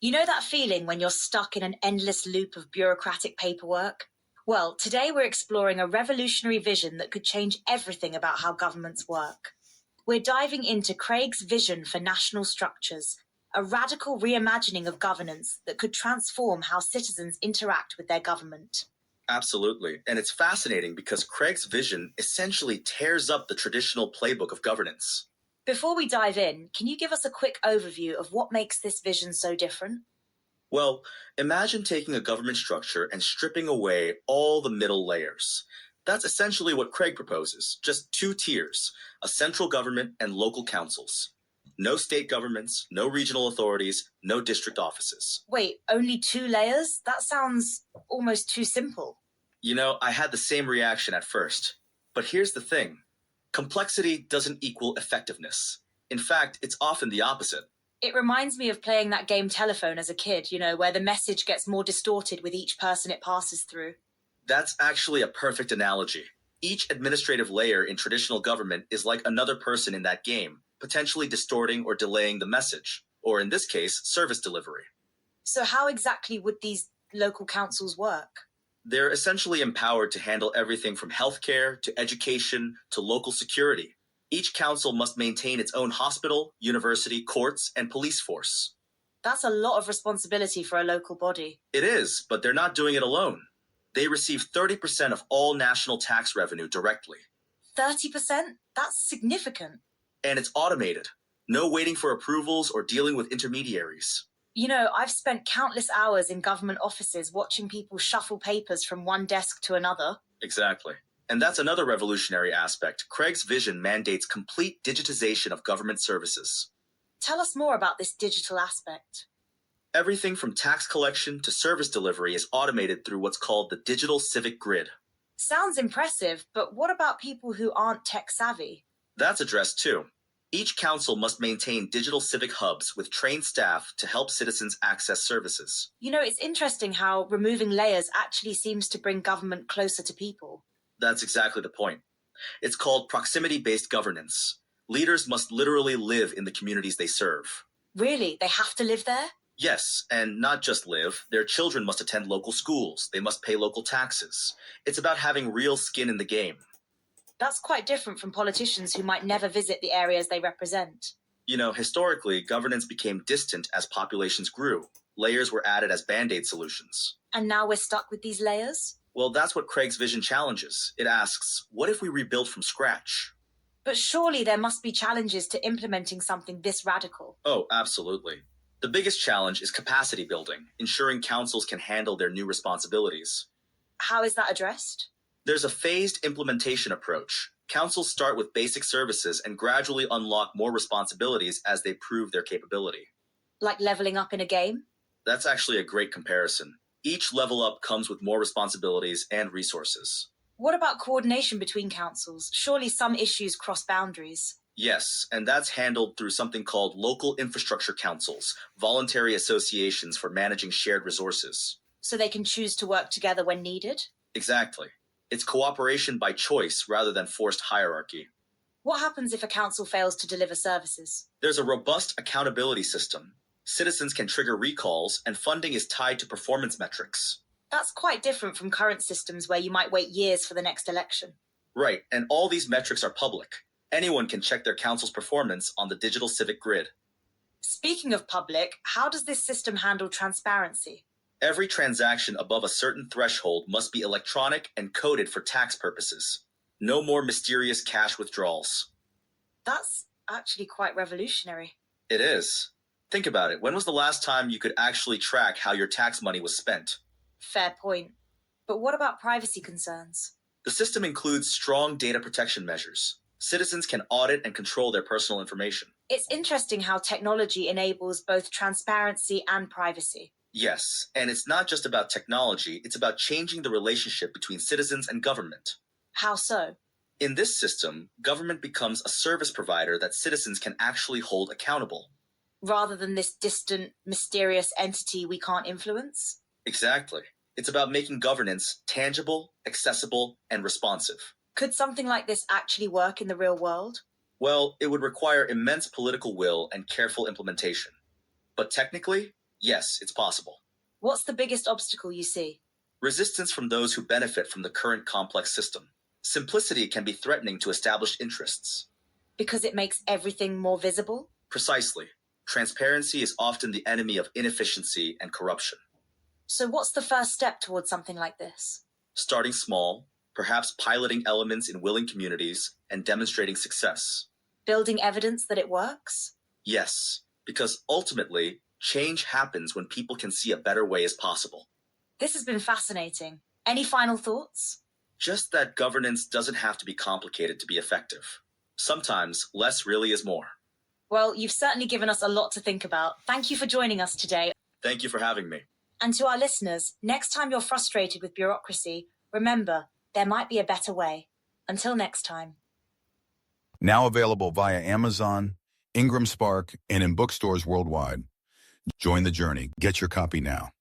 You know that feeling when you're stuck in an endless loop of bureaucratic paperwork? Well, today we're exploring a revolutionary vision that could change everything about how governments work. We're diving into Craig's vision for national structures, a radical reimagining of governance that could transform how citizens interact with their government. Absolutely. And it's fascinating because Craig's vision essentially tears up the traditional playbook of governance. Before we dive in, can you give us a quick overview of what makes this vision so different? Well, imagine taking a government structure and stripping away all the middle layers. That's essentially what Craig proposes, just two tiers, a central government and local councils. No state governments, no regional authorities, no district offices. Wait, only two layers? That sounds almost too simple. You know, I had the same reaction at first. But here's the thing. Complexity doesn't equal effectiveness. In fact, it's often the opposite. It reminds me of playing that game Telephone as a kid, where the message gets more distorted with each person it passes through. That's actually a perfect analogy. Each administrative layer in traditional government is like another person in that game, potentially distorting or delaying the message, or in this case, service delivery. So how exactly would these local councils work? They're essentially empowered to handle everything from healthcare to education to local security. Each council must maintain its own hospital, university, courts, and police force. That's a lot of responsibility for a local body. It is, but they're not doing it alone. They receive 30% of all national tax revenue directly. 30%? That's significant. And it's automated. No waiting for approvals or dealing with intermediaries. I've spent countless hours in government offices watching people shuffle papers from one desk to another. Exactly. And that's another revolutionary aspect. Craig's vision mandates complete digitization of government services. Tell us more about this digital aspect. Everything from tax collection to service delivery is automated through what's called the digital civic grid. Sounds impressive, but what about people who aren't tech savvy? That's addressed too. Each council must maintain digital civic hubs with trained staff to help citizens access services. It's interesting how removing layers actually seems to bring government closer to people. That's exactly the point. It's called proximity-based governance. Leaders must literally live in the communities they serve. Really? They have to live there? Yes, and not just live. Their children must attend local schools. They must pay local taxes. It's about having real skin in the game. That's quite different from politicians who might never visit the areas they represent. Historically, governance became distant as populations grew. Layers were added as band-aid solutions. And now we're stuck with these layers? Well, that's what Craig's vision challenges. It asks, what if we rebuild from scratch? But surely there must be challenges to implementing something this radical. Oh, absolutely. The biggest challenge is capacity building, ensuring councils can handle their new responsibilities. How is that addressed? There's a phased implementation approach. Councils start with basic services and gradually unlock more responsibilities as they prove their capability. Like leveling up in a game? That's actually a great comparison. Each level up comes with more responsibilities and resources. What about coordination between councils? Surely some issues cross boundaries. Yes, and that's handled through something called local infrastructure councils, voluntary associations for managing shared resources. So they can choose to work together when needed? Exactly. It's cooperation by choice rather than forced hierarchy. What happens if a council fails to deliver services? There's a robust accountability system. Citizens can trigger recalls, and funding is tied to performance metrics. That's quite different from current systems where you might wait years for the next election. Right, and all these metrics are public. Anyone can check their council's performance on the digital civic grid. Speaking of public, how does this system handle transparency? Every transaction above a certain threshold must be electronic and coded for tax purposes. No more mysterious cash withdrawals. That's actually quite revolutionary. It is. Think about it. When was the last time you could actually track how your tax money was spent? Fair point. But what about privacy concerns? The system includes strong data protection measures. Citizens can audit and control their personal information. It's interesting how technology enables both transparency and privacy. Yes, and it's not just about technology, it's about changing the relationship between citizens and government. How so? In this system, government becomes a service provider that citizens can actually hold accountable. Rather than this distant, mysterious entity we can't influence? Exactly. It's about making governance tangible, accessible, and responsive. Could something like this actually work in the real world? Well, it would require immense political will and careful implementation. But technically, Yes, it's possible. What's the biggest obstacle you see? Resistance from those who benefit from the current complex system. Simplicity can be threatening to established interests. Because it makes everything more visible? Precisely. Transparency is often the enemy of inefficiency and corruption. So what's the first step towards something like this? Starting small, perhaps piloting elements in willing communities and demonstrating success. Building evidence that it works? Yes, because ultimately, change happens when people can see a better way as possible. This has been fascinating. Any final thoughts? Just that governance doesn't have to be complicated to be effective. Sometimes less really is more. Well, you've certainly given us a lot to think about. Thank you for joining us today. Thank you for having me. And to our listeners, next time you're frustrated with bureaucracy, remember, there might be a better way. Until next time. Now available via Amazon, Ingram Spark, and in bookstores worldwide. Join the journey. Get your copy now.